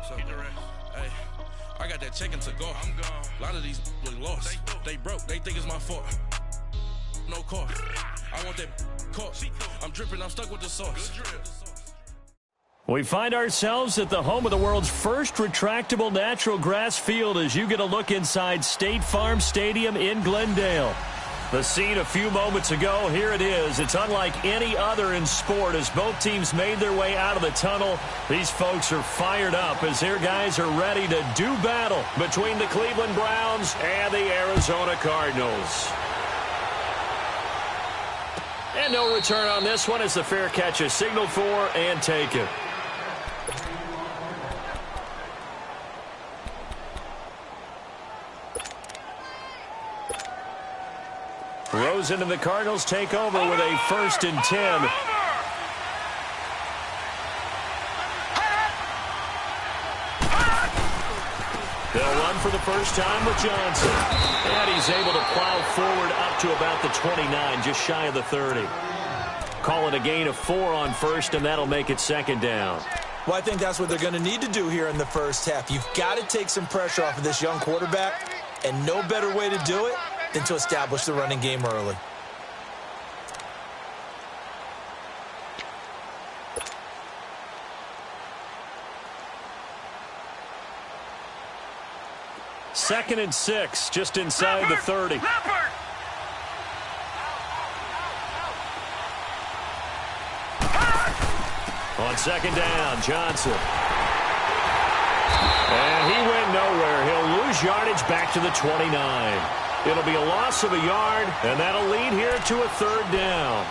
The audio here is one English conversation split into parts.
So, hey, I got that chicken to go. I'm gone. A lot of these look lost. They broke. They think it's my fault. No car. I want that caught. I'm dripping. I'm stuck with the sauce. We find ourselves at the home of the world's first retractable natural grass field as you get a look inside State Farm Stadium in Glendale. The scene a few moments ago, here it is. It's unlike any other in sport as both teams made their way out of the tunnel. These folks are fired up as their guys are ready to do battle between the Cleveland Browns and the Arizona Cardinals. And no return on this one as the fair catch is signaled for and taken. Rosen and the Cardinals take over with a 1st and 10. They'll run for the first time with Johnson. And he's able to plow forward up to about the 29, just shy of the 30. Call it a gain of 4 on first, and that'll make it 2nd down. Well, I think that's what they're going to need to do here in the first half. You've got to take some pressure off of this young quarterback, and no better way to do it than to establish the running game early. Second and 6, just inside the 30. On 2nd down, Johnson. And he went nowhere. He'll lose yardage back to the 29. It'll be a loss of a yard, and that'll lead here to a 3rd down.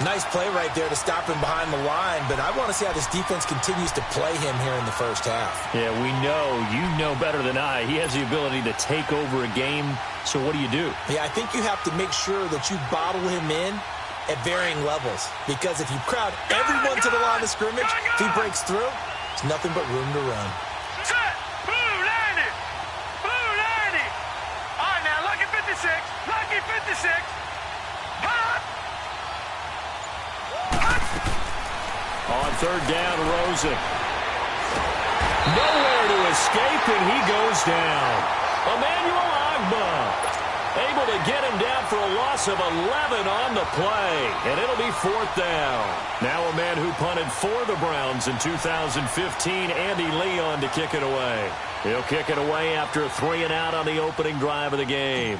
Nice play right there to stop him behind the line, but I want to see how this defense continues to play him here in the first half. Yeah, we know. You know better than I. He has the ability to take over a game, so what do you do? Yeah, I think you have to make sure that you bottle him in at varying levels, because if you crowd everyone to the line of scrimmage, if he breaks through, there's nothing but room to run. Set! Blue 90! Blue 90! All right, now, lucky 56. Lucky 56. Hot! On 3rd down, Rosen. Nowhere to escape, and he goes down. Emmanuel Ogbah able to get him down for a loss of 11 on the play, and it'll be 4th down. Now a man who punted for the Browns in 2015, Andy Leon, to kick it away. He'll kick it away after a 3-and-out on the opening drive of the game.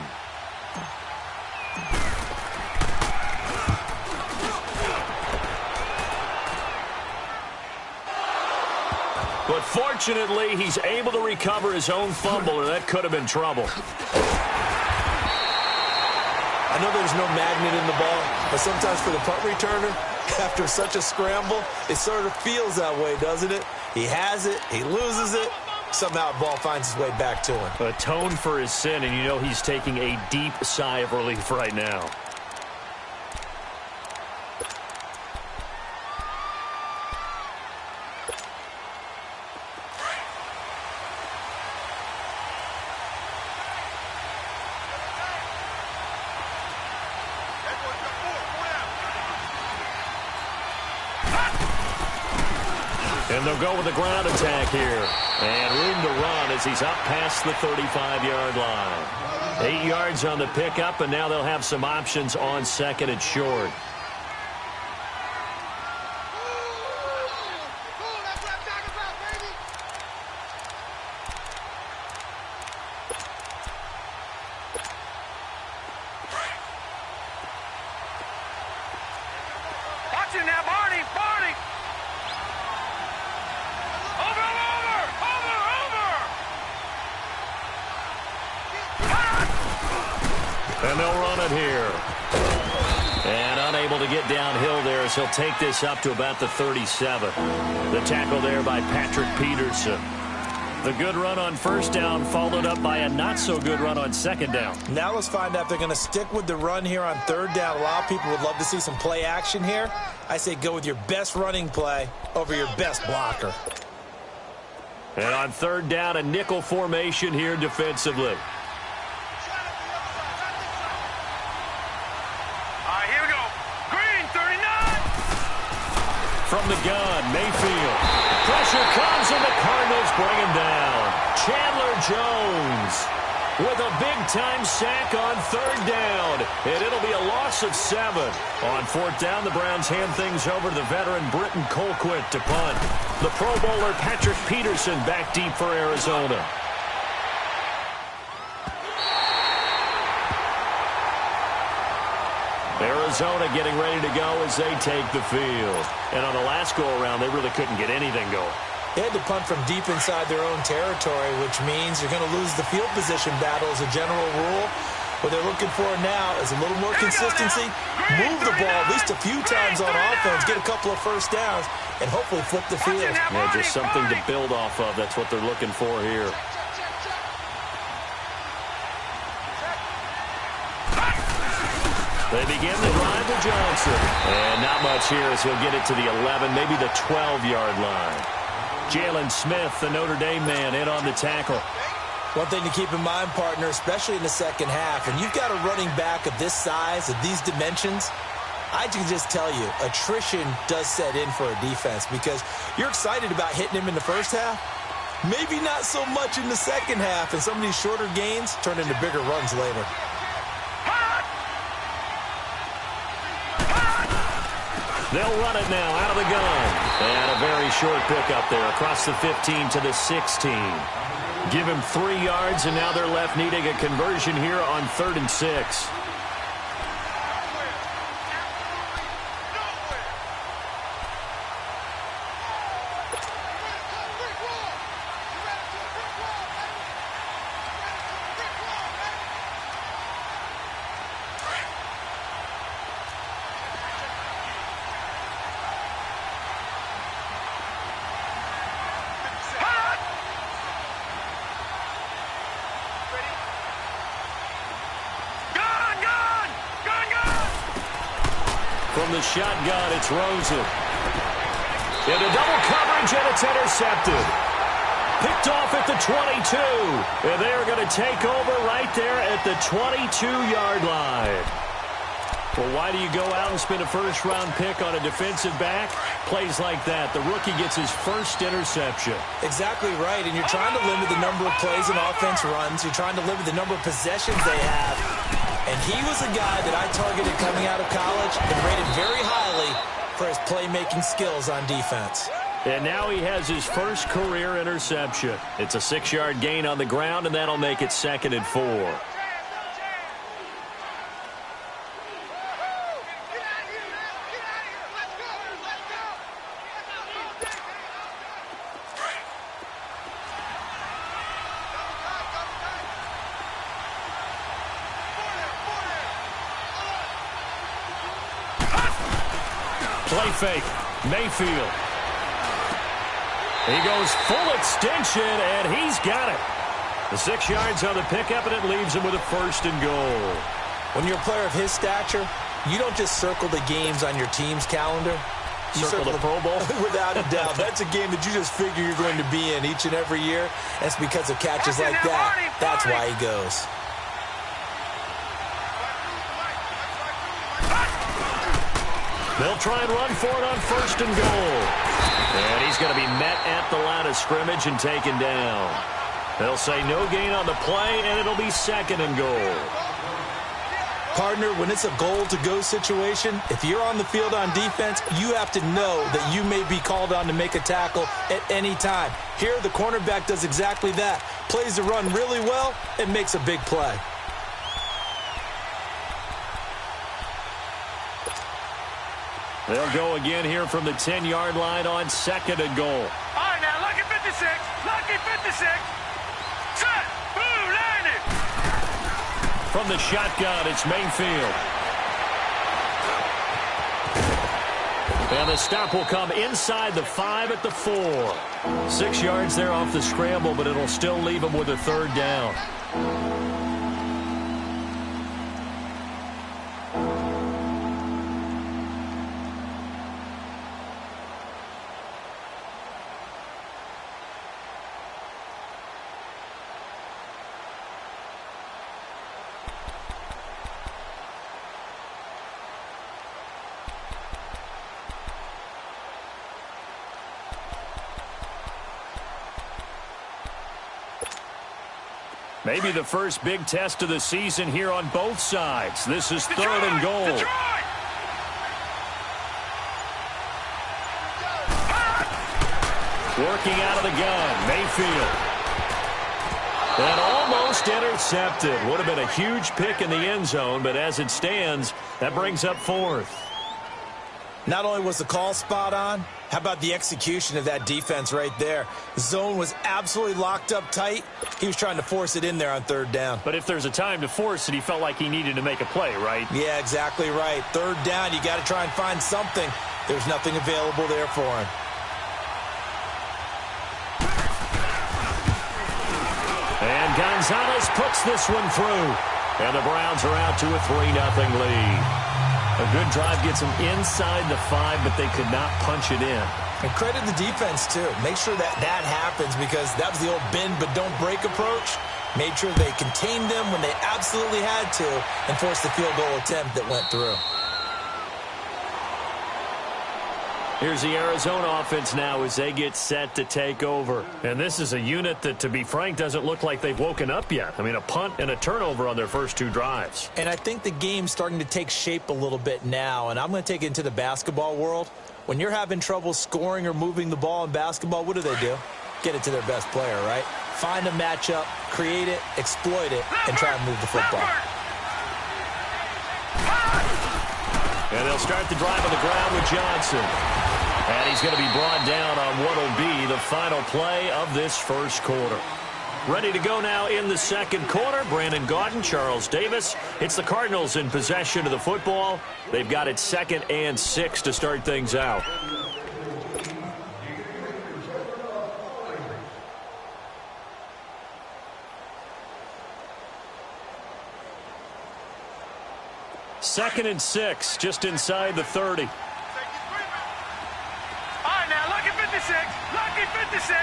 But fortunately, he's able to recover his own fumble, or that could have been trouble. I know there's no magnet in the ball, but sometimes for the punt returner, after such a scramble, it sort of feels that way, doesn't it? He has it, he loses it, somehow the ball finds its way back to him. Atone for his sin, and you know he's taking a deep sigh of relief right now. And they'll go with the ground attack here. And room to run as he's up past the 35-yard line. 8 yards on the pickup, and now they'll have some options on 2nd and short. Watch it now, Barney! Barney! And they'll run it here. And unable to get downhill there as he'll take this up to about the 37. The tackle there by Patrick Peterson. The good run on 1st down followed up by a not-so-good run on 2nd down. Now let's find out if they're going to stick with the run here on 3rd down. A lot of people would love to see some play action here. I say go with your best running play over your best blocker. And on 3rd down, a nickel formation here defensively. From the gun, Mayfield. Pressure comes, and the Cardinals break Jones with a big-time sack on third down, and it'll be a loss of 7. On fourth down, the Browns hand things over to the veteran Britton Colquitt to punt. The Pro Bowler Patrick Peterson back deep for Arizona. Arizona getting ready to go as they take the field. And on the last go-around, they really couldn't get anything going. They had to punt from deep inside their own territory, which means you're going to lose the field position battle as a general rule. What they're looking for now is a little more consistency, move the ball at least a few times on offense, get a couple of first downs, and hopefully flip the field. Yeah, just something to build off of. That's what they're looking for here. They begin the drive to Johnson. And not much here as he'll get it to the 11, maybe the 12-yard line. Jalen Smith, the Notre Dame man, in on the tackle. One thing to keep in mind, partner, especially in the second half, and you've got a running back of this size, of these dimensions, I can just tell you, attrition does set in for a defense because you're excited about hitting him in the first half. Maybe not so much in the second half, and some of these shorter gains turn into bigger runs later. They'll run it now out of the gun. And a very short pickup there across the 15 to the 16. Give him 3 yards, and now they're left needing a conversion here on 3rd and 6. From the shotgun, it's Rosen. Into double coverage, and it's intercepted. Picked off at the 22. And they are going to take over right there at the 22-yard line. Well, why do you go out and spend a first-round pick on a defensive back? Plays like that. The rookie gets his first interception. Exactly right, and you're trying to limit the number of plays and offense runs. You're trying to limit the number of possessions they have. And he was a guy that I targeted coming out of college and rated very highly for his playmaking skills on defense. And now he has his first career interception. It's a 6-yard gain on the ground, and that'll make it 2nd and 4. Play fake. Mayfield. He goes full extension, and he's got it. The 6 yards on the pickup, and it leaves him with a 1st and goal. When you're a player of his stature, you don't just circle the games on your team's calendar. You circle the Pro Bowl? Without a doubt. That's a game that you just figure you're going to be in each and every year. That's because of catches like that. That's why he goes. They'll try and run for it on 1st and goal. And he's going to be met at the line of scrimmage and taken down. They'll say no gain on the play, and it'll be 2nd and goal. Partner, when it's a goal-to-go situation, if you're on the field on defense, you have to know that you may be called on to make a tackle at any time. Here, the cornerback does exactly that. Plays the run really well and makes a big play. They'll go again here from the 10-yard line on 2nd and goal. All right, now, lucky 56. Lucky 56. Set. Boom, landed. From the shotgun, it's Mayfield. And the stop will come inside the 5 at the 4. 6 yards there off the scramble, but it'll still leave him with a 3rd down. Maybe the first big test of the season here on both sides. This is third and goal. Working out of the gun, Mayfield. And almost intercepted. Would have been a huge pick in the end zone, but as it stands, that brings up fourth. Not only was the call spot on, how about the execution of that defense right there? The zone was absolutely locked up tight. He was trying to force it in there on third down. But if there's a time to force it, he felt like he needed to make a play, right? Yeah, exactly right. Third down, you got to try and find something. There's nothing available there for him. And Gonzalez puts this one through. And the Browns are out to a 3-0 lead. A good drive gets them inside the 5, but they could not punch it in. And credit the defense, too. Make sure that happens because that was the old bend but don't break approach. Made sure they contained them when they absolutely had to and forced the field goal attempt that went through. Here's the Arizona offense now as they get set to take over. And this is a unit that, to be frank, doesn't look like they've woken up yet. I mean, a punt and a turnover on their first 2 drives. And I think the game's starting to take shape a little bit now, and I'm going to take it into the basketball world. When you're having trouble scoring or moving the ball in basketball, what do? Get it to their best player, right? Find a matchup, create it, exploit it, and try and move the football. And they'll start the drive on the ground with Johnson. And he's going to be brought down on what will be the final play of this first quarter. Ready to go now in the second quarter. Brandon Gaudin, Charles Davis. It's the Cardinals in possession of the football. They've got it 2nd and 6 to start things out. Second and 6, just inside the 30. All right, now, lucky 56. Lucky 56.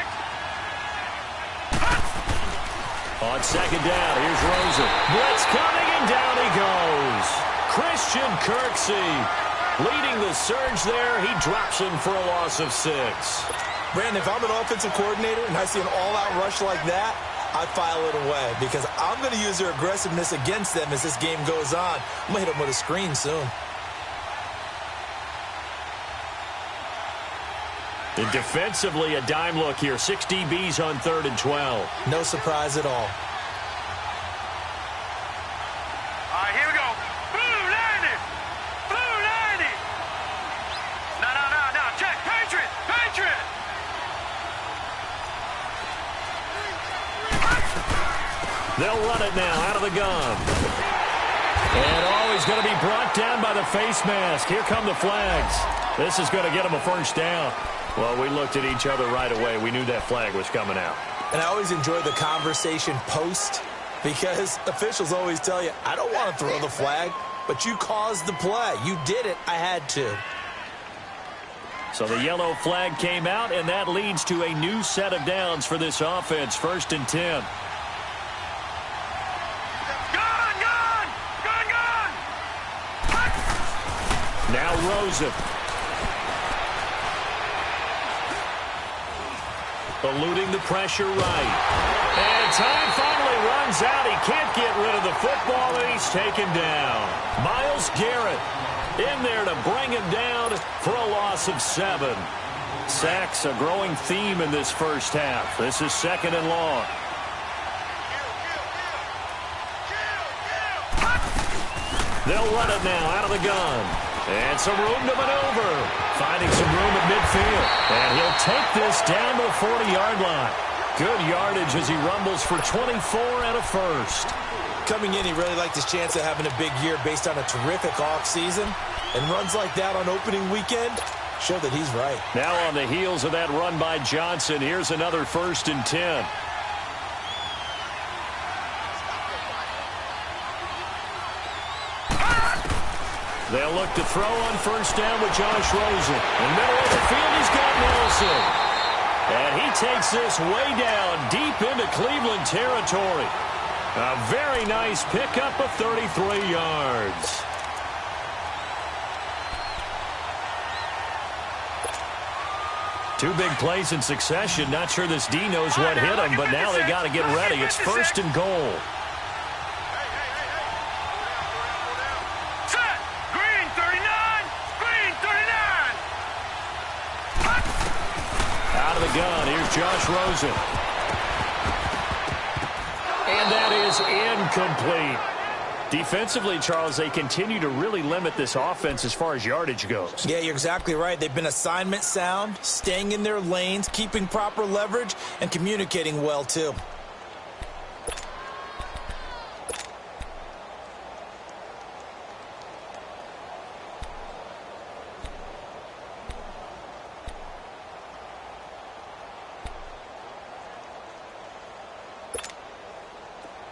On second down, here's Rosen. Blitz coming, and down he goes. Christian Kirksey leading the surge there. He drops him for a loss of 6. Brandon, if I'm an offensive coordinator and I see an all-out rush like that, I file it away because I'm going to use their aggressiveness against them as this game goes on. I'm going to hit them with a screen soon. And defensively, a dime look here. 6 DBs on 3rd and 12. No surprise at all. All right, here we go. Blue 90. Blue 90. No. Check. Patriot. They'll run it now out of the gun. And he's going to be brought down by the face mask. Here come the flags. This is going to get him a first down. Well, we looked at each other right away. We knew that flag was coming out. And I always enjoy the conversation post because officials always tell you, I don't want to throw the flag, but you caused the play. You did it. I had to. So the yellow flag came out, and that leads to a new set of downs for this offense. 1st and 10. Now Rosen. Eluding the pressure right. And time finally runs out. He can't get rid of the football, and he's taken down. Myles Garrett in there to bring him down for a loss of 7. Sacks, a growing theme in this first half. This is 2nd and long. They'll run it now out of the gun. And some room to maneuver. Finding some room at midfield. And he'll take this down to the 40-yard line. Good yardage as he rumbles for 24 and a first. Coming in, he really liked his chance of having a big year based on a terrific offseason. And runs like that on opening weekend show that he's right. Now on the heels of that run by Johnson, here's another 1st and 10. They'll look to throw on 1st down with Josh Rosen. In the middle of the field, he's got Nelson. And he takes this way down deep into Cleveland territory. A very nice pickup of 33 yards. Two big plays in succession. Not sure this D knows what hit him, but now they got to get ready. It's 1st and goal. Set. Green 39. Green 39. Out of the gun. Here's Josh Rosen. And that is incomplete. Defensively, Charles, they continue to really limit this offense as far as yardage goes. Yeah, you're exactly right. They've been assignment sound, staying in their lanes, keeping proper leverage, and communicating well, too.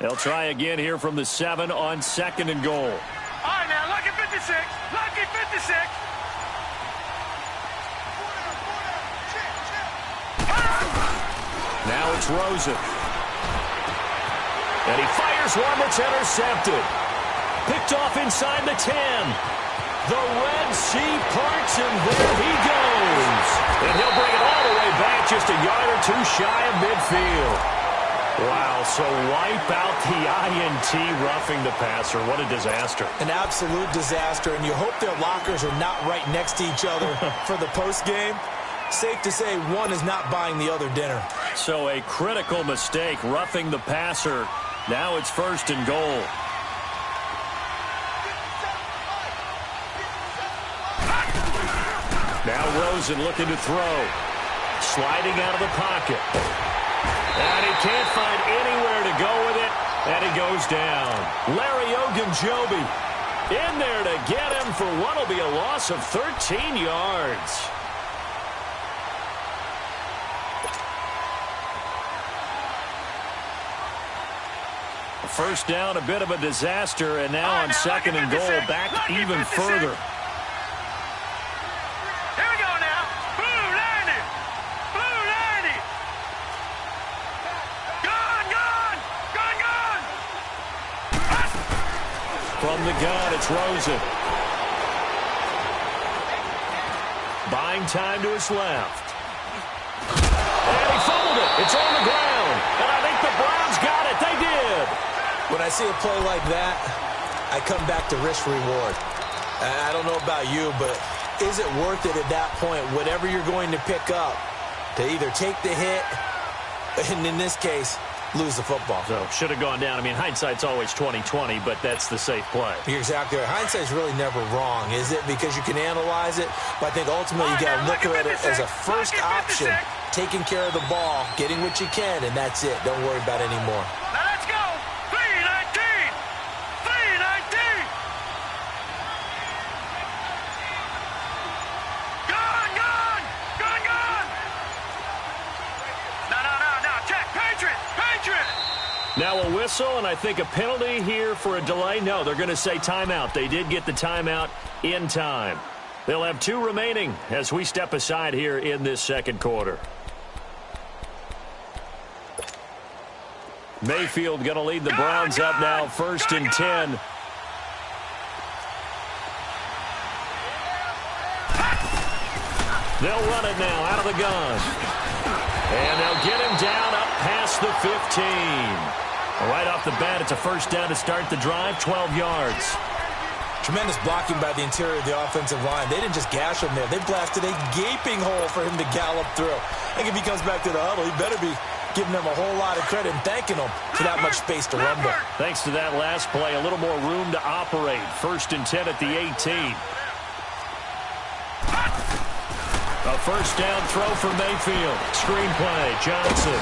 They'll try again here from the 7 on 2nd and goal. All right, now, lucky 56. Lucky 56. Now it's Rosen. And he fires one that's intercepted. Picked off inside the 10. The Red Sea parts, and there he goes. And he'll bring it all the way back, just a yard or two shy of midfield. Wow, so wipe out the INT, roughing the passer. What a disaster. An absolute disaster, and you hope their lockers are not right next to each other for the postgame. Safe to say one is not buying the other dinner. So a critical mistake, roughing the passer. Now it's 1st and goal. Now Rosen looking to throw. Sliding out of the pocket. And he can't find anywhere to go with it, and he goes down. Larry Ogunjobi in there to get him for what will be a loss of 13 yards. First down, a bit of a disaster, and now on 2nd and goal, back even further. From the gun, it's Rosen. Buying time to his left. And he fumbled it. It's on the ground. And I think the Browns got it. They did. When I see a play like that, I come back to risk-reward. I don't know about you, but is it worth it at that point, whatever you're going to pick up, to either take the hit, and in this case, lose the football? So, should have gone down. I mean, hindsight's always 20/20, but that's the safe play. You're exactly right. Hindsight's really never wrong, is it? Because you can analyze it, but I think ultimately you got to look at it as a first option, taking care of the ball, getting what you can, and that's it. Don't worry about it anymore. Now let's go. 3-19. 3-19. Gone, gone. Gone, gone. No. Check. Patriot. Now a whistle, and I think a penalty here for a delay. No, they're going to say timeout. They did get the timeout in time. They'll have 2 remaining as we step aside here in this 2nd quarter. Mayfield going to lead the Browns up now, 1st and 10. They'll run it now out of the gun. And they'll get him down up past the 15. Right off the bat, it's a first down to start the drive, 12 yards. Tremendous blocking by the interior of the offensive line. They didn't just gash him there. They blasted a gaping hole for him to gallop through. I think if he comes back to the huddle, he better be giving them a whole lot of credit and thanking them for that much space to rumble. Thanks to that last play, a little more room to operate. 1st and 10 at the 18. A first down throw for Mayfield. Screen play, Johnson.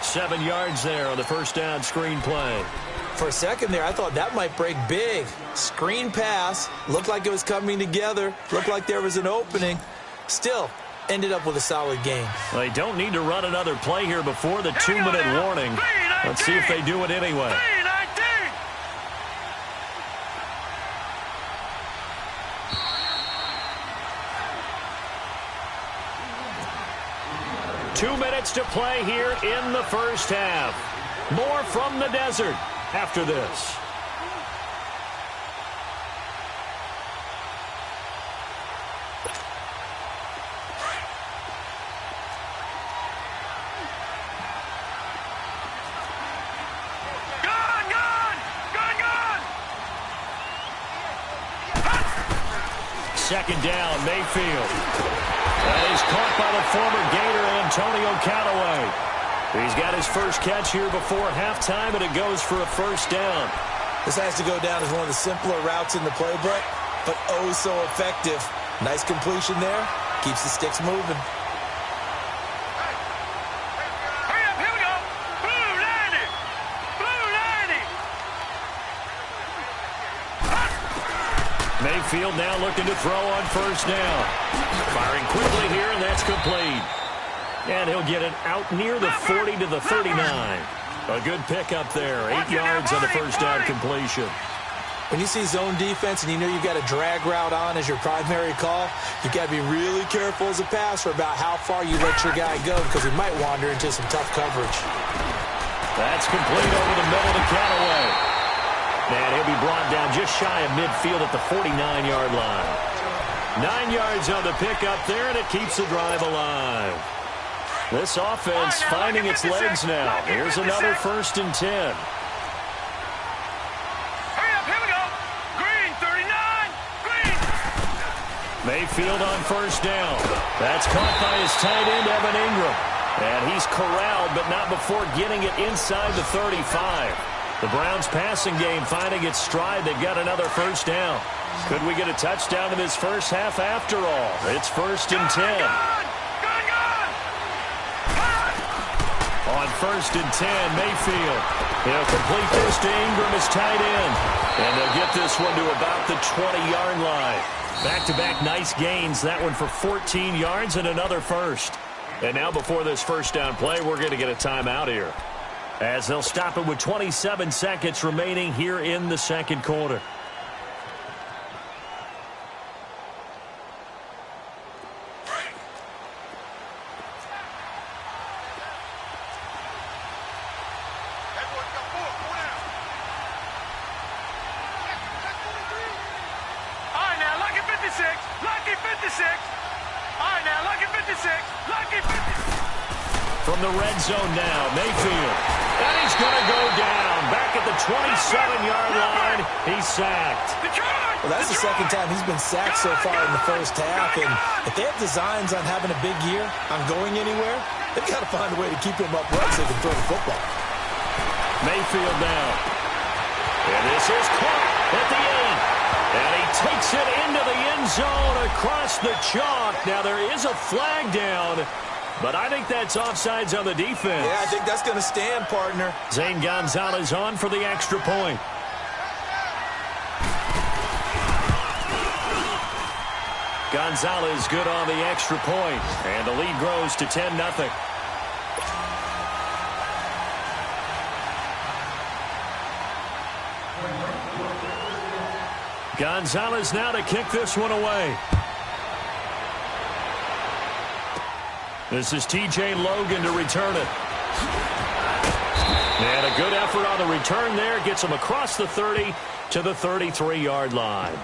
7 yards there on the first down screen play. For a second there, I thought that might break big. Screen pass. Looked like it was coming together. Looked like there was an opening. Still, ended up with a solid game. Well, they don't need to run another play here before the 2-minute warning. Let's see if they do it anyway. 2 minutes to play here in the first half. More from the desert after this. second down. Mayfield. That is caught by the former Gator, Antonio Callaway. He's got his first catch here before halftime, and it goes for a first down. This has to go down as one of the simpler routes in the playbook, but oh so effective. Nice completion there. Keeps the sticks moving. Hurry up, here we go. Blue 90. Blue 90. Mayfield now looking to throw on first down. Firing quickly here, and that's complete. And he'll get it out near the 40 to the 39. A good pickup there. 8 yards on the first down completion. When you see zone defense and you know you've got a drag route on as your primary call, you've got to be really careful as a passer about how far you let your guy go because he might wander into some tough coverage. That's complete over the middle to Callaway. And he'll be brought down just shy of midfield at the 49-yard line. 9 yards on the pickup there, and it keeps the drive alive. This offense finding its legs now. Here's another 1st and 10. Hurry up, here we go. Green 39. Green. Mayfield on first down. That's caught by his tight end, Evan Ingram. And he's corralled, but not before getting it inside the 35. The Browns passing game finding its stride. They've got another first down. Could we get a touchdown in this first half after all? It's 1st and 10. On 1st and 10, Mayfield. He'll complete this to Ingram as tight end. And they'll get this one to about the 20-yard line. Back-to-back nice gains. That one for 14 yards and another first. And now before this first down play, we're going to get a timeout here, as they'll stop it with 27 seconds remaining here in the second quarter. From the red zone now, Mayfield. And he's going to go down. Back at the 27-yard line, he's sacked. Well, that's the second time he's been sacked so far in the first half. And if they have designs on having a big year, on going anywhere, they've got to find a way to keep him upright so they can throw the football. Mayfield now. And this is caught at the 8. And he takes it into the end zone across the chalk. Now there is a flag down, but I think that's offsides on the defense. Yeah, I think that's going to stand, partner. Zane Gonzalez on for the extra point. Gonzalez good on the extra point, and the lead grows to 10-0. Gonzalez now to kick this one away. This is T.J. Logan to return it. And a good effort on the return there. Gets him across the 30 to the 33-yard line.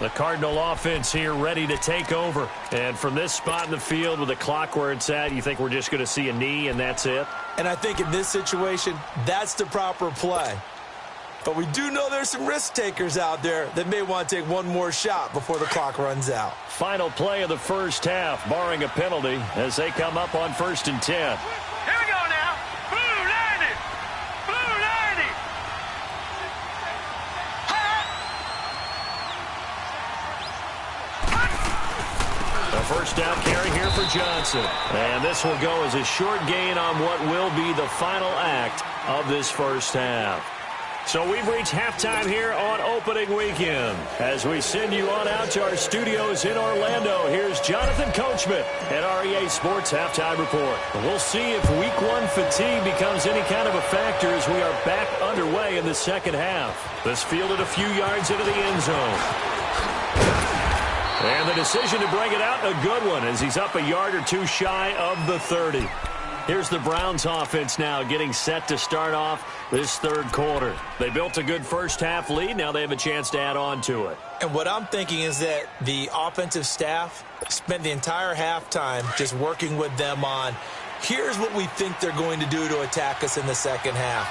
The Cardinal offense here ready to take over. And from this spot in the field with the clock where it's at, you think we're just going to see a knee and that's it? And I think in this situation, that's the proper play. But we do know there's some risk takers out there that may want to take one more shot before the clock runs out. Final play of the first half, barring a penalty, as they come up on 1st and 10. Here we go now. Blue 90. Blue 90. The first down carry here for Johnson. And this will go as a short gain on what will be the final act of this first half. So we've reached halftime here on opening weekend. As we send you on out to our studios in Orlando, here's Jonathan Coachman at REA Sports Halftime Report. We'll see if Week 1 fatigue becomes any kind of a factor as we are back underway in the second half. This fielded a few yards into the end zone. And the decision to bring it out, a good one, as he's up a yard or two shy of the 30. Here's the Browns offense now getting set to start off this third quarter. They built a good first half lead. Now they have a chance to add on to it. And what I'm thinking is that the offensive staff spent the entire halftime just working with them on, here's what we think they're going to do to attack us in the second half.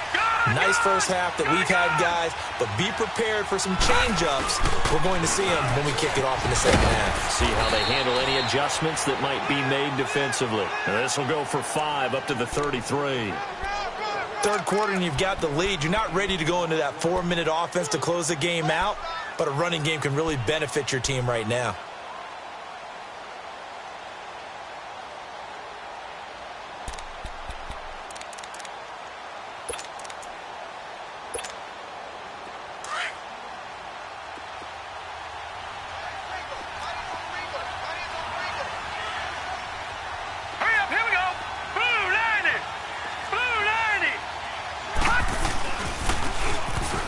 Nice first half that we've had, guys, but be prepared for some change-ups. We're going to see them when we kick it off in the second half. See how they handle any adjustments that might be made defensively. This will go for 5 up to the 33. Third quarter and you've got the lead. You're not ready to go into that 4-minute offense to close the game out, but a running game can really benefit your team right now.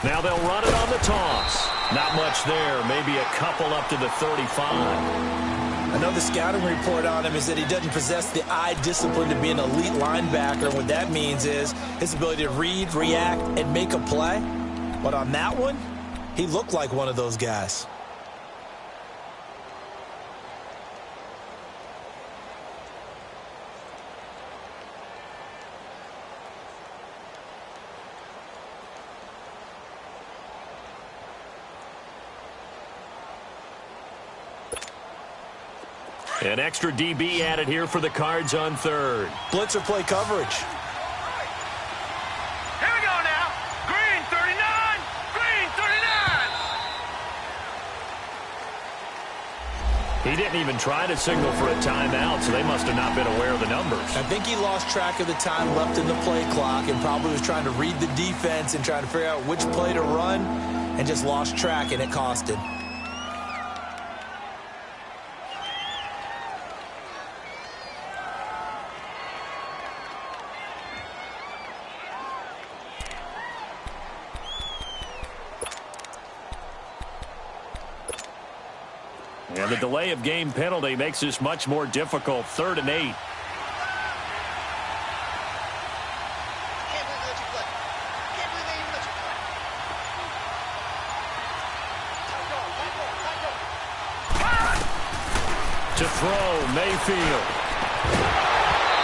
Now they'll run it on the toss. Not much there. Maybe a couple up to the 35. Another scouting report on him is that he doesn't possess the eye discipline to be an elite linebacker. What that means is his ability to read, react, and make a play. But on that one, he looked like one of those guys. An extra DB added here for the Cards on third. Blitzer play coverage. Here we go now. Green 39. Green 39. He didn't even try to signal for a timeout, so they must have not been aware of the numbers. I think he lost track of the time left in the play clock and probably was trying to read the defense and trying to figure out which play to run and just lost track, and it cost him. And the delay of game penalty makes this much more difficult. 3rd and 8. To throw, Mayfield.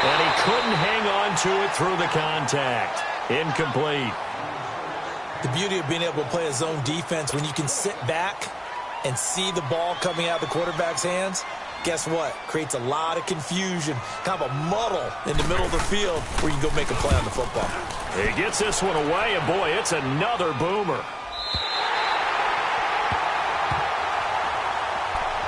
And he couldn't hang on to it through the contact. Incomplete. The beauty of being able to play a zone defense when you can sit back and see the ball coming out of the quarterback's hands, guess what? Creates a lot of confusion, kind of a muddle in the middle of the field where you can go make a play on the football. He gets this one away, and boy, it's another boomer.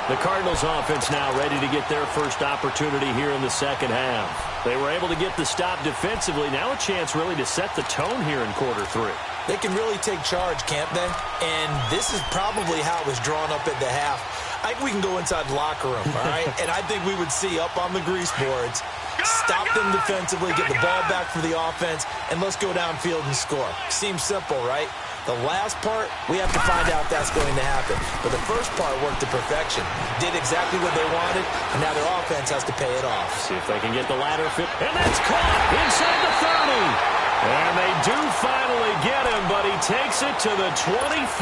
The Cardinals offense now ready to get their first opportunity here in the second half. They were able to get the stop defensively. Now a chance really to set the tone here in quarter 3. They can really take charge, can't they? And this is probably how it was drawn up at the half. I think we can go inside the locker room, all right? And I think we would see up on the grease boards, stop them defensively, get the ball back for the offense, and let's go downfield and score. Seems simple, right? The last part, we have to find out if that's going to happen. But the first part worked to perfection. Did exactly what they wanted, and now their offense has to pay it off. See if they can get the ladder fit. And that's caught inside the 30. And they do finally get him, but he takes it to the 25.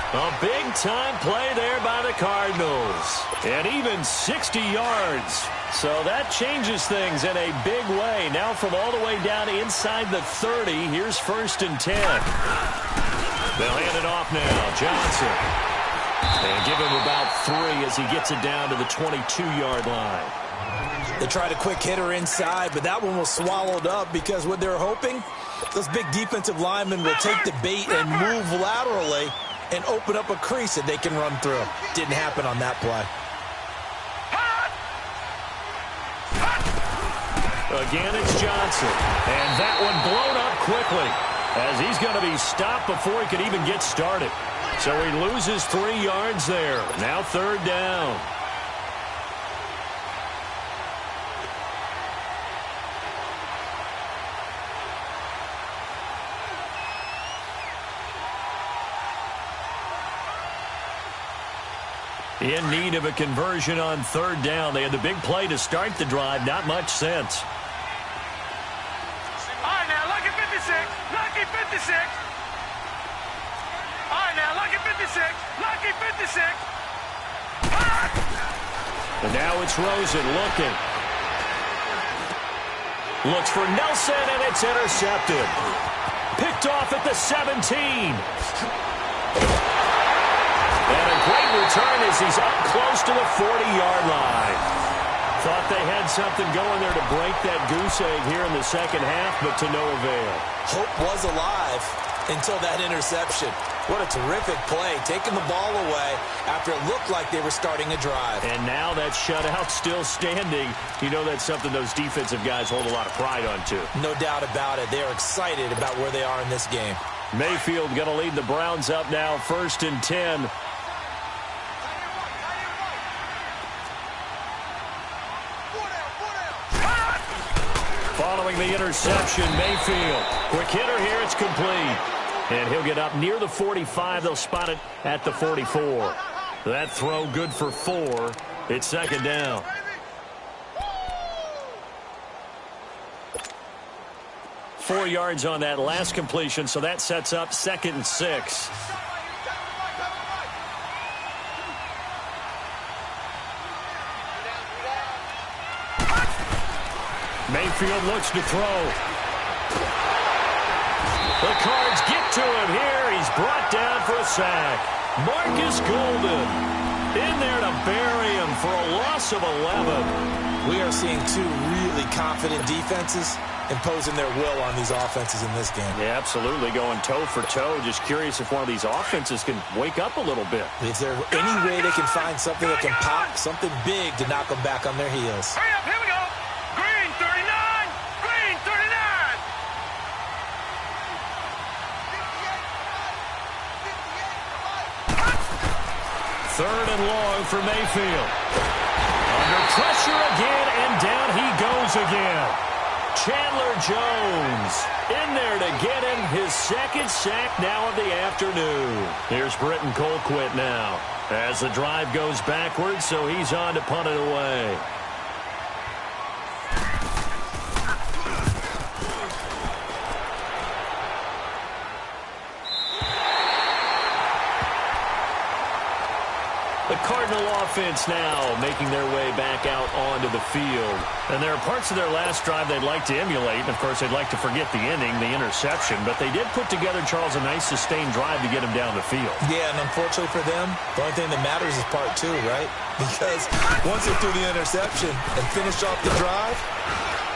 A big-time play there by the Cardinals. And even 60 yards. So that changes things in a big way. Now from all the way down inside the 30, here's 1st and 10. They'll hand it off now. Johnson. And give him about 3 as he gets it down to the 22-yard line. They tried a quick hitter inside, but that one was swallowed up because what they're hoping, those big defensive linemen will take the bait and move laterally and open up a crease that they can run through. Didn't happen on that play. Again, it's Johnson. And that one blown up quickly as he's going to be stopped before he could even get started. So he loses 3 yards there. Now 3rd down. In need of a conversion on 3rd down. They had the big play to start the drive. Not much sense. All right, now, lucky 56. Lucky 56. All right, now, lucky 56. Lucky 56. And now it's Rosen looking. Looks for Nelson, and it's intercepted. Picked off at the 17. And a great return as he's up close to the 40-yard line. Thought they had something going there to break that goose egg here in the second half, but to no avail. Hope was alive until that interception. What a terrific play, taking the ball away after it looked like they were starting a drive. And now that shutout still standing. You know that's something those defensive guys hold a lot of pride on, too. No doubt about it. They're excited about where they are in this game. Mayfield going to lead the Browns up now, 1st and 10. Following the interception, Mayfield. Quick hitter here, it's complete. And he'll get up near the 45. They'll spot it at the 44. That throw good for 4. It's second down. Four yards on that last completion, so that sets up 2nd and 6. Mayfield looks to throw. The Cards get to him here. He's brought down for a sack. Marcus Golden in there to bury him for a loss of 11. We are seeing two really confident defenses imposing their will on these offenses in this game. Yeah, absolutely, going toe for toe. Just curious if one of these offenses can wake up a little bit. Is there any way they can find something that can pop, something big to knock them back on their heels? Hurry up, here we go. Green 39, green 39. 3rd and long for Mayfield. Under pressure again, and down he goes again. Chandler Jones in there to get him his 2nd sack now of the afternoon. Here's Britton Colquitt now as the drive goes backwards, so he's on to punt it away. The Cardinal offense now making their way back out onto the field. And there are parts of their last drive they'd like to emulate. And, of course, they'd like to forget the inning, the interception. But they did put together, Charles, a nice sustained drive to get him down the field. Yeah, and unfortunately for them, the only thing that matters is part 2, right? Because once they threw the interception and finished off the drive,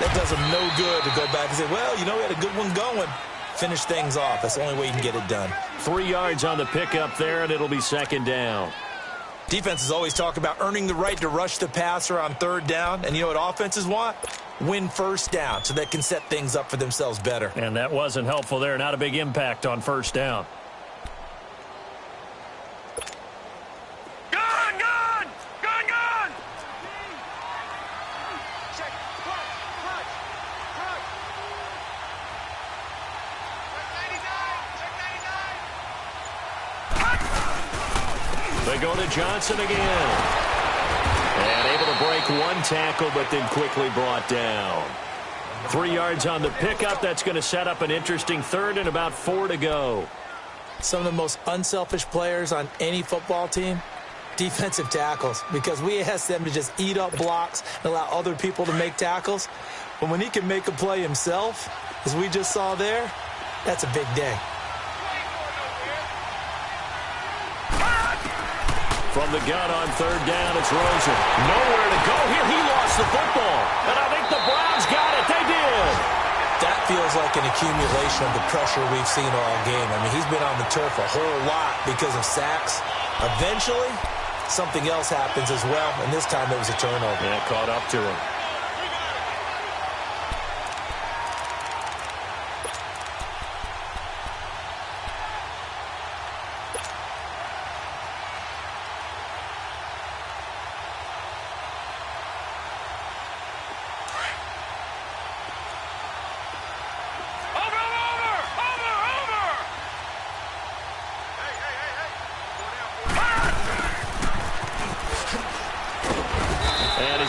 that does them no good to go back and say, well, you know, we had a good one going. Finish things off. That's the only way you can get it done. 3 yards on the pickup there, and it'll be 2nd down. Defenses always talk about earning the right to rush the passer on 3rd down. And you know what offenses want? Win 1st down so they can set things up for themselves better. And that wasn't helpful there. Not a big impact on 1st down. Gun, gun, gun, gun. Check, clutch. They go to Johnson again. And able to break one tackle, but then quickly brought down. 3 yards on the pickup. That's going to set up an interesting 3rd and about 4 to go. Some of the most unselfish players on any football team, defensive tackles, because we ask them to just eat up blocks and allow other people to make tackles. But when he can make a play himself, as we just saw there, that's a big day. From the gun on 3rd down, it's Rosen. Nowhere to go here. He lost the football. And I think the Browns got it. They did. That feels like an accumulation of the pressure we've seen all game. I mean, he's been on the turf a whole lot because of sacks. Eventually, something else happens as well, and this time it was a turnover. Yeah, caught up to him.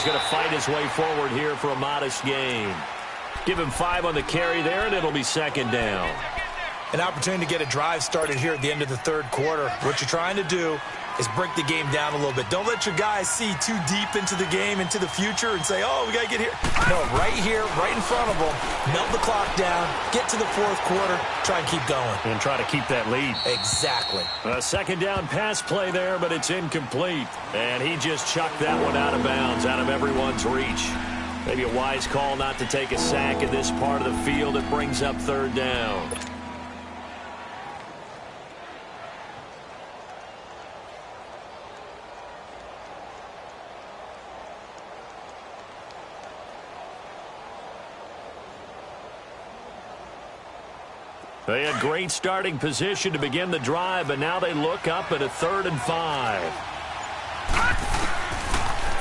Going to fight his way forward here for a modest gain. Give him 5 on the carry there, and it'll be 2nd down. An opportunity to get a drive started here at the end of the 3rd quarter. What you're trying to do is break the game down a little bit. Don't let your guys see too deep into the game, into the future, and say, oh, we got to get here. No, right here, right in front of them, melt the clock down, get to the fourth quarter, try and keep going. And try to keep that lead. Exactly. A second down pass play there, but it's incomplete. And he just chucked that one out of bounds, out of everyone's reach. Maybe a wise call not to take a sack in this part of the field. It brings up third down. They had great starting position to begin the drive, but now they look up at a 3rd and 5.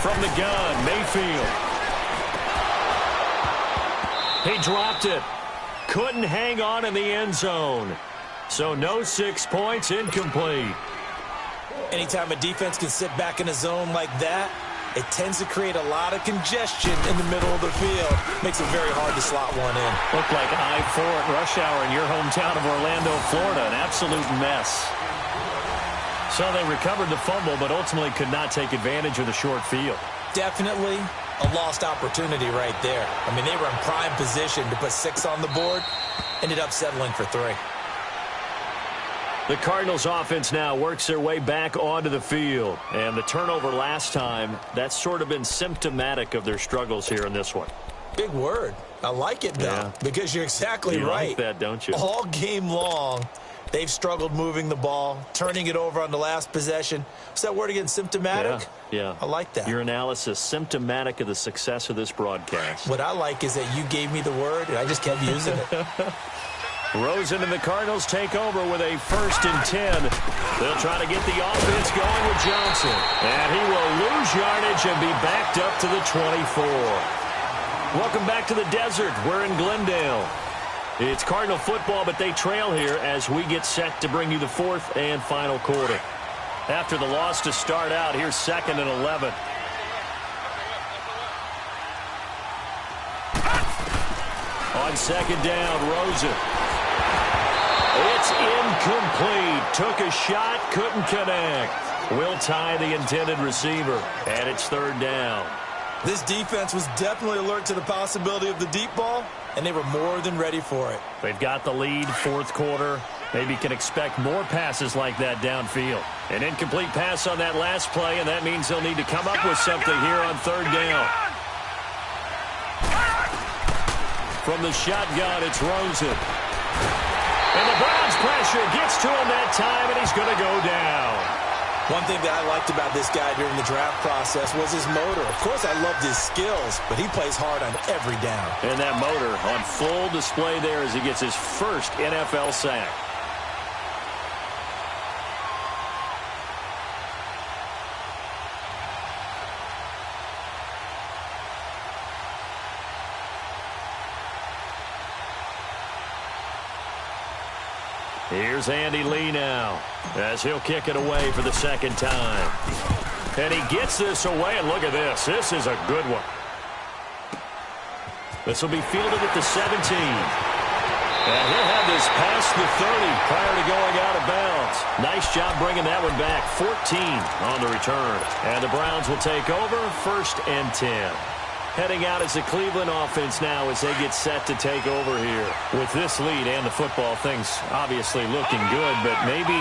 From the gun, Mayfield. He dropped it. Couldn't hang on in the end zone. So no 6 points, incomplete. Anytime a defense can sit back in a zone like that, it tends to create a lot of congestion in the middle of the field. Makes it very hard to slot one in. Looked like I-4 at rush hour in your hometown of Orlando, Florida. An absolute mess. So they recovered the fumble, but ultimately could not take advantage of the short field. Definitely a lost opportunity right there. I mean, they were in prime position to put 6 on the board. Ended up settling for 3. The Cardinals offense now works their way back onto the field. And the turnover last time, that's sort of been symptomatic of their struggles here in this one. Big word. I like it, though, yeah. Because you're exactly you right. Like that, don't you? All game long, they've struggled moving the ball, turning it over on the last possession. What's that word again, symptomatic? Yeah. I like that. Your analysis, symptomatic of the success of this broadcast. What I like is that you gave me the word, and I just kept using it. Rosen and the Cardinals take over with a 1st and 10. They'll try to get the offense going with Johnson. And he will lose yardage and be backed up to the 24. Welcome back to the desert. We're in Glendale. It's Cardinal football, but they trail here as we get set to bring you the 4th and final quarter. After the loss to start out, here's 2nd and 11. On 2nd down, Rosen. It's incomplete. Took a shot, couldn't connect. Will tie the intended receiver, and it's 3rd down. This defense was definitely alert to the possibility of the deep ball, and they were more than ready for it. They've got the lead, 4th quarter. Maybe can expect more passes like that downfield. An incomplete pass on that last play, and that means they'll need to come up with something here on 3rd down. From the shotgun, it's Rosen. And the Browns pressure gets to him that time, and he's going to go down. One thing that I liked about this guy during the draft process was his motor. Of course, I loved his skills, but he plays hard on every down. And that motor on full display there as he gets his 1st NFL sack. Here's Andy Lee now as he'll kick it away for the 2nd time. And he gets this away, and look at this. This is a good one. This will be fielded at the 17. And he'll have this past the 30 prior to going out of bounds. Nice job bringing that one back. 14 on the return. And the Browns will take over 1st and 10. Heading out as the Cleveland offense now as they get set to take over here. With this lead and the football, things obviously looking good, but maybe,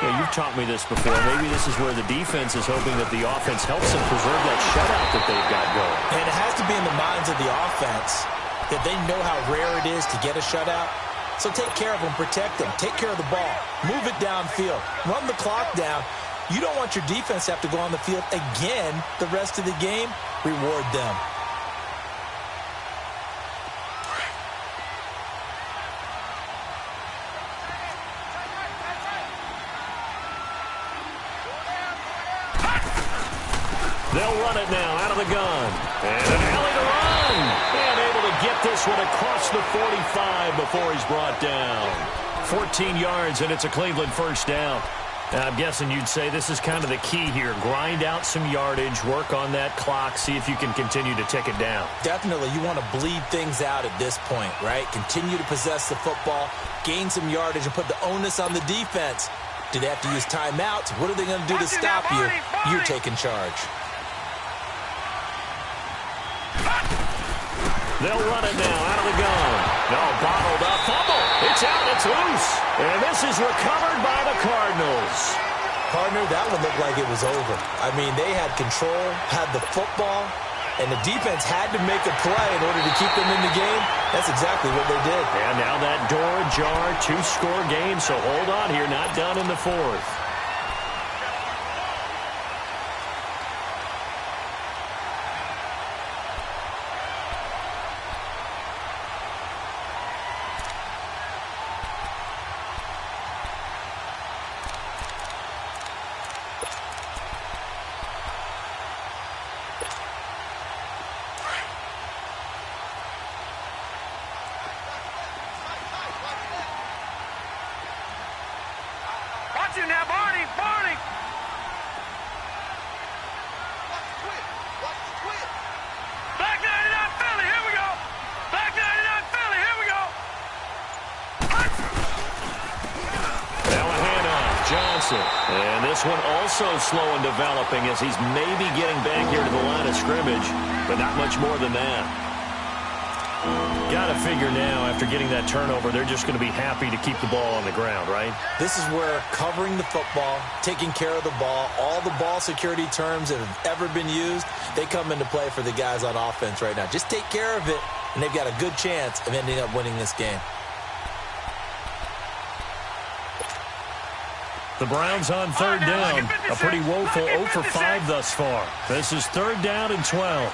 you've taught me this before, maybe this is where the defense is hoping that the offense helps them preserve that shutout that they've got going. And it has to be in the minds of the offense that they know how rare it is to get a shutout. So take care of them, protect them, take care of the ball, move it downfield, run the clock down. You don't want your defense to have to go on the field again the rest of the game. Reward them. They'll run it now out of the gun. And an alley to run. And able to get this one across the 45 before he's brought down. 14 yards, and it's a Cleveland 1st down. I'm guessing you'd say this is kind of the key here. Grind out some yardage, work on that clock, see if you can continue to tick it down. Definitely. You want to bleed things out at this point, right? Continue to possess the football, gain some yardage, and put the onus on the defense Do they have to use timeouts? What are they going to do to stop you? You're taking charge. They'll run it now out of the gun. No, bottled up. Fumble. It's out. It's loose. And this is recovered by the Cardinals. Partner, that one looked like it was over. I mean, they had control, had the football, and the defense had to make a play in order to keep them in the game. That's exactly what they did. And now that door ajar, 2-score game, so hold on here, not done in the fourth. Now, Barney! Black 99 Philly, here we go! Black 99 Philly, here we go! Now a handoff, Johnson. And this one also slow in developing as he's maybe getting back here to the line of scrimmage, but not much more than that. Got to figure now, after getting that turnover, they're just going to be happy to keep the ball on the ground, right? This is where covering the football, taking care of the ball, all the ball security terms that have ever been used, they come into play for the guys on offense right now. Just take care of it, and they've got a good chance of ending up winning this game. The Browns on third down. A pretty woeful 0 for 5 thus far. This is third down and 12.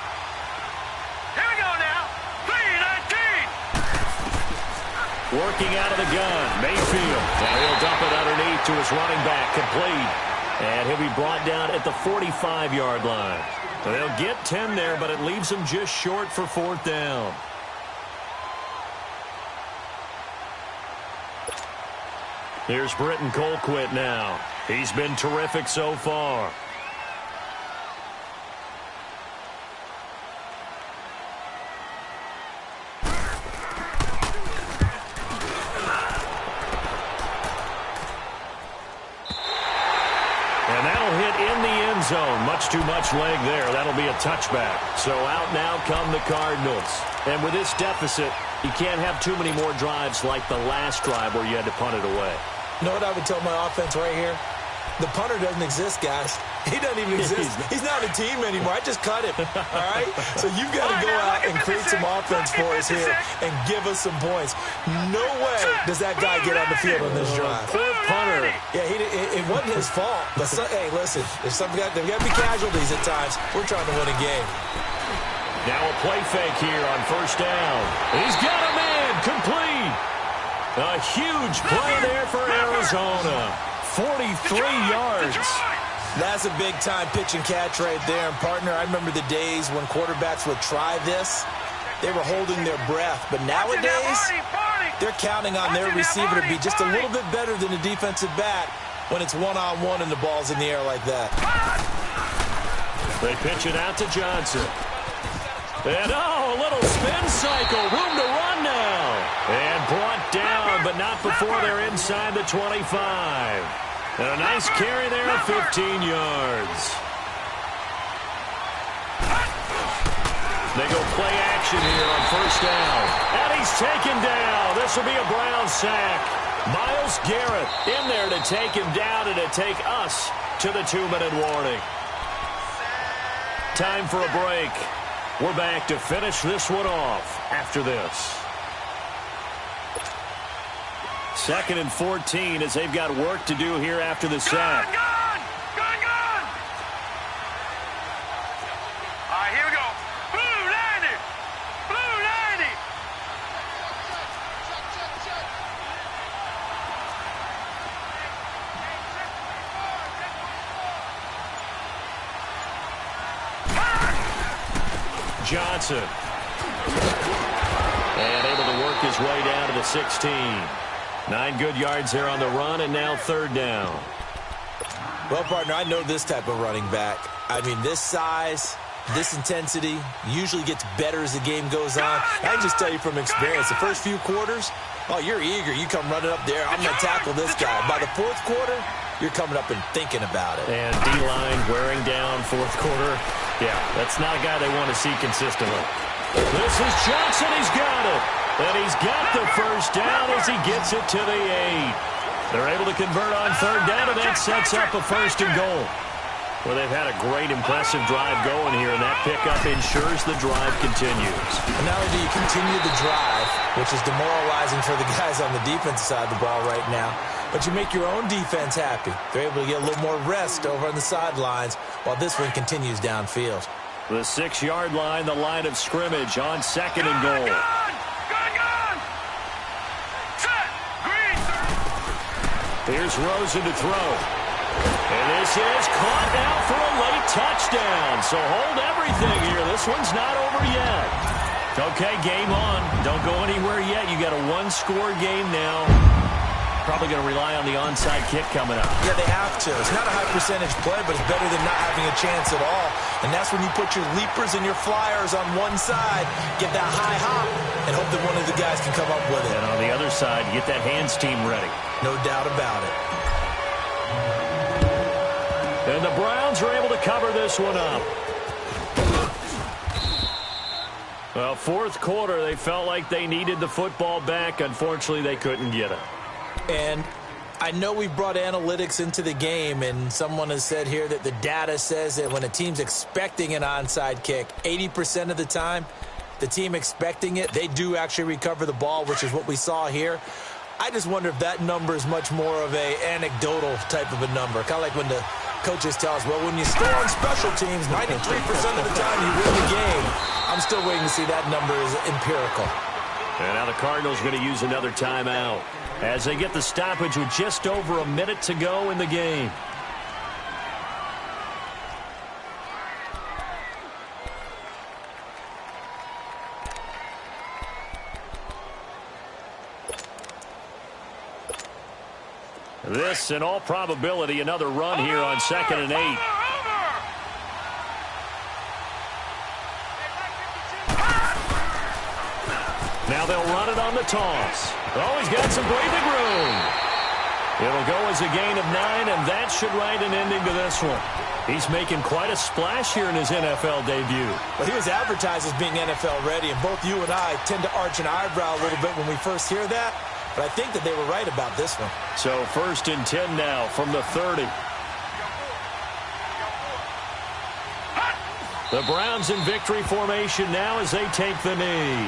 Working out of the gun, Mayfield. And he'll dump it underneath to his running back, complete. And he'll be brought down at the 45-yard line. They'll get 10 there, but it leaves them just short for fourth down. Here's Britton Colquitt now. He's been terrific so far. Zone. Much too much leg there. That'll be a touchback. So out now come the Cardinals. And with this deficit, you can't have too many more drives like the last drive where you had to punt it away. You know what I would tell my offense right here? The punter doesn't exist, guys. He doesn't even exist. He's not a team anymore. I just cut him. All right? So you've got to go out and create some offense for us here and give us some points. No way does that guy get on the field on this drive. Poor punter. Yeah, it wasn't his fault. But hey, listen, there's got to be casualties at times. We're trying to win a game. Now a play fake here on first down. He's got a man complete. A huge play there for Arizona. 43 yards. That's a big-time pitch and catch right there. And, partner, I remember the days when quarterbacks would try this. They were holding their breath. But nowadays, they're counting on their receiver to be just a little bit better than the defensive back when it's one-on-one and the ball's in the air like that. They pitch it out to Johnson. And, a little spin cycle. Room to run now. And brought down, but not before they're inside the 25. And a nice carry there of 15 yards. They go play action here on first down. And he's taken down. This will be a Brown sack. Myles Garrett in there to take him down and to take us to the 2-minute warning. Time for a break. We're back to finish this one off after this. 2nd and 14 as they've got work to do here after the sack. Gun! All right, here we go. Blue 90! Blue 90! Johnson. And able to work his way down to the 16. 9 good yards there on the run, and now third down. Well, partner, I know this type of running back. I mean, this size, this intensity usually gets better as the game goes on. I can just tell you from experience, the first few quarters, oh, you're eager. You come running up there. I'm going to tackle this guy. By the fourth quarter, you're coming up and thinking about it. And D-line wearing down fourth quarter. Yeah, that's not a guy they want to see consistently. This is Johnson. He's got it. And he's got the first down as he gets it to the 8. They're able to convert on third down, and that sets up a first and goal. Well, they've had a great, impressive drive going here, and that pickup ensures the drive continues. And not only do you continue the drive, which is demoralizing for the guys on the defensive side of the ball right now, but you make your own defense happy. They're able to get a little more rest over on the sidelines while this one continues downfield. The 6-yard line, the line of scrimmage on second and goal. Here's Rosen to throw. And this is caught now for a late touchdown. So hold everything here. This one's not over yet. Okay, game on. Don't go anywhere yet. You got a one-score game now. Probably going to rely on the onside kick coming up. Yeah, they have to. It's not a high-percentage play, but it's better than not having a chance at all. And that's when you put your leapers and your flyers on one side, get that high hop, and hope that one of the guys can come up with it. And on the other side, get that hands team ready. No doubt about it. And the Browns are able to cover this one up. Well, fourth quarter, they felt like they needed the football back. Unfortunately, they couldn't get it. And I know we brought analytics into the game, and someone has said here that the data says that when a team's expecting an onside kick, 80% of the time, the team expecting it, they do actually recover the ball, which is what we saw here. I just wonder if that number is much more of a anecdotal type of a number. Kind of like when the coaches tell us, well, when you score on special teams, 93% of the time you win the game. I'm still waiting to see that number is empirical. And now the Cardinals going to use another timeout as they get the stoppage with just over a minute to go in the game. This, in all probability, another run here on 2nd and 8. Now they'll run it on the toss. Oh, he's got some breathing room. It'll go as a gain of 9, and that should write an ending to this one. He's making quite a splash here in his NFL debut. Well, he was advertised as being NFL ready, and both you and I tend to arch an eyebrow a little bit when we first hear that. But I think that they were right about this one. So 1st and 10 now from the 30. The Browns in victory formation now as they take the knee.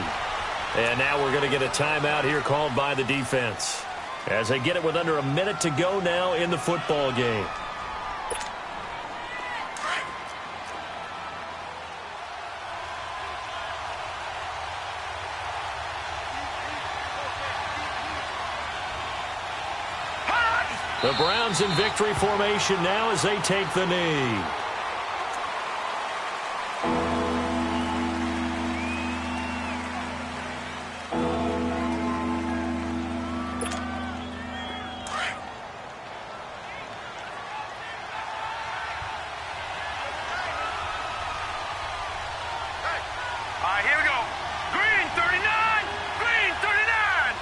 And now we're going to get a timeout here called by the defense as they get it with under a minute to go now in the football game. The Browns in victory formation now as they take the knee. Here we go. Green 39. Green 39.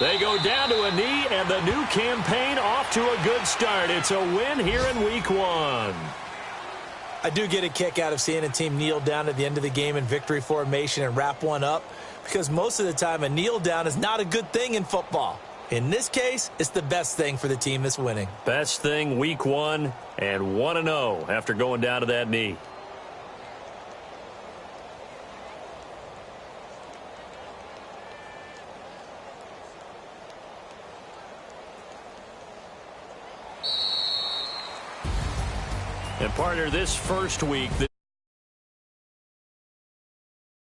They go down to a knee, and the new campaign off to a good start. It's a win here in Week 1. I do get a kick out of seeing a team kneel down at the end of the game in victory formation and wrap one up, because most of the time a kneel down is not a good thing in football. In this case, it's the best thing for the team that's winning. Best thing Week 1 and 1-0 after going down to that knee. And partner, this first week, the